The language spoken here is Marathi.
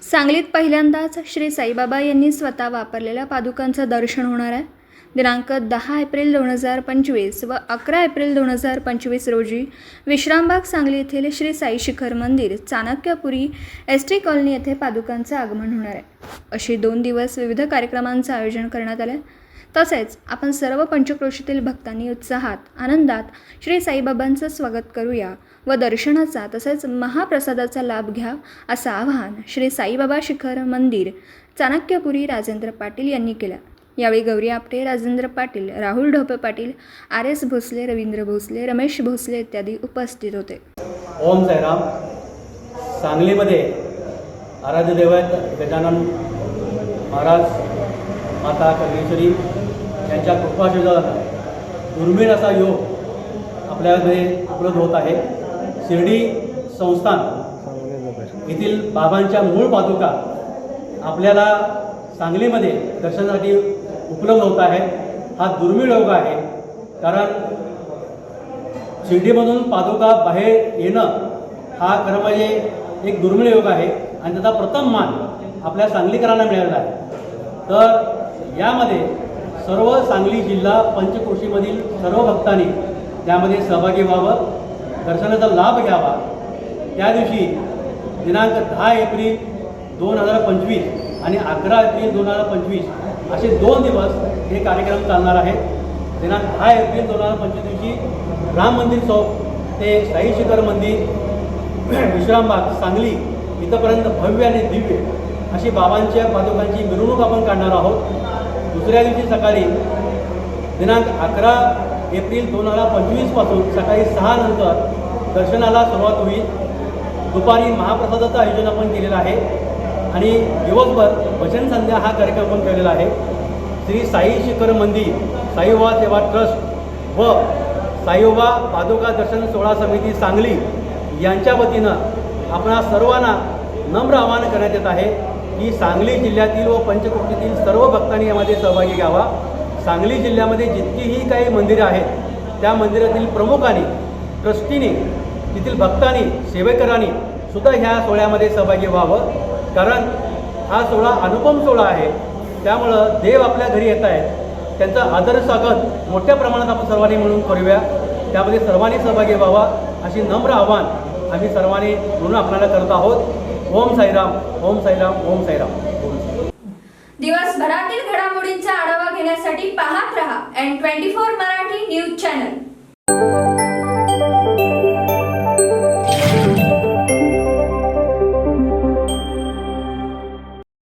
सांगलीत पहिल्यांदाच श्री साईबाबा यांनी स्वतः वापरलेल्या पादुकांचं दर्शन होणार आहे। दिनांक 10 एप्रिल 2025 व 11 एप्रिल 2025 रोजी विश्रामबाग सांगली येथील श्री साई शिखर मंदिर चाणक्यपुरी एसटी कॉलनी येथे पादुकांचं आगमन होणार आहे। अशी 2 दिवस विविध कार्यक्रमांचं आयोजन करण्यात आले। तसेच आपण सर्व पंचक्रोशीतील भक्तांनी उत्साहात आनंदात श्री साईबाबांचं स्वागत करूया व दर्शनाचा तसेच महाप्रसादाचा लाभ घ्या असं आवाहन श्री साईबाबा शिखर मंदिर चाणक्यपुरी राजेंद्र पाटील यांनी केलं। यावेळी गौरी आपटे, राजेंद्र पाटील, राहुल ढोपे पाटील, RS भोसले, रवींद्र भोसले, रमेश भोसले इत्यादी उपस्थित होते। ओम साईराम। सांगलीमध्ये आराध्य दैवत गजानन महाराज, माता कल्लेश्वरी यांच्या कृपाशीर्वादाने दुर्मिळ असा योग आपल्यामध्ये उपलब्ध होत आहे। शिर्डी संस्थान येथील बाबांच्या मूळ पादुका आपल्याला सांगलीमध्ये दर्शनासाठी उपलब्ध होत आहे। हा दुर्मिळ योग आहे, कारण शिर्डीमधून पादुका बाहेर येणं हा खरं म्हणजे एक दुर्मिळ योग आहे आणि त्याचा प्रथम मान आपल्या सांगलीकरांना मिळालेला आहे। तर यामध्ये सर्व सांगली जिल्हा पंचक्रोशीमधील सर्व भक्तांनी त्यामध्ये सहभागी व्हावं, दर्शनाचा लाभ घ्यावा। त्या दिवशी दिनांक 10 एप्रिल 2025 आणि 11 एप्रिल 2025 असे 2 दिवस हे कार्यक्रम चालणार आहेत। दिनांक 10 एप्रिल 2025 दिवशी राम मंदिर चौक ते साई शिखर मंदिर विश्रामबाग सांगली इथंपर्यंत भव्य आणि दिव्य अशी बाबांच्या पादुकांची मिरवणूक आपण काढणार आहोत। दुसऱ्या दिवशी सकाळी दिनांक 11 एप्रिल 2025 पासून सकाळी 6 नंतर दर्शनाला सुरुवात होईल। दुपारी महाप्रसादाचं आयोजन आपण केलेलं आहे आणि दिवसभर भजन संध्या हा कार्यक्रम आपण केलेला आहे। श्री साई शिखर मंदिर साईबाबा सेवा ट्रस्ट व साईबाबा पादुका दर्शन सोहळा समिती सांगली यांच्या वतीनं आपणा सर्वांना नम्र आवाहन करण्यात येत आहे की सांगली जिल्ह्यातील व पंचक्रोशीतील सर्व भक्तांनी यामध्ये सहभागी घ्यावा। सांगली जिल्ह्यामध्ये जितकीही काही मंदिरे आहेत त्या मंदिरातील प्रमुखांनी, ट्रस्टीनी, तेथील भक्तांनी, सेवेकरांनी सुद्धा ह्या सोहळ्यामध्ये सहभागी व्हावं, कारण हा सोहळा अनुपम सोहळा आहे। त्यामुळं देव आपल्या घरी येत आहेत, त्यांचा आदर स्वागत मोठ्या प्रमाणात आपण सर्वांनी मिळून करूया। त्यामध्ये सर्वांनी सहभागी व्हावा अशी नम्र आवाहन आम्ही सर्वांनी म्हणून आपल्याला करत आहोत। ओम साईराम, ओम साईराम, ओम साईराम। दिवसभरातील घडामोडींचा आढावा घेण्यासाठी पाहत रहा N24 मराठी न्यूज चॅनल।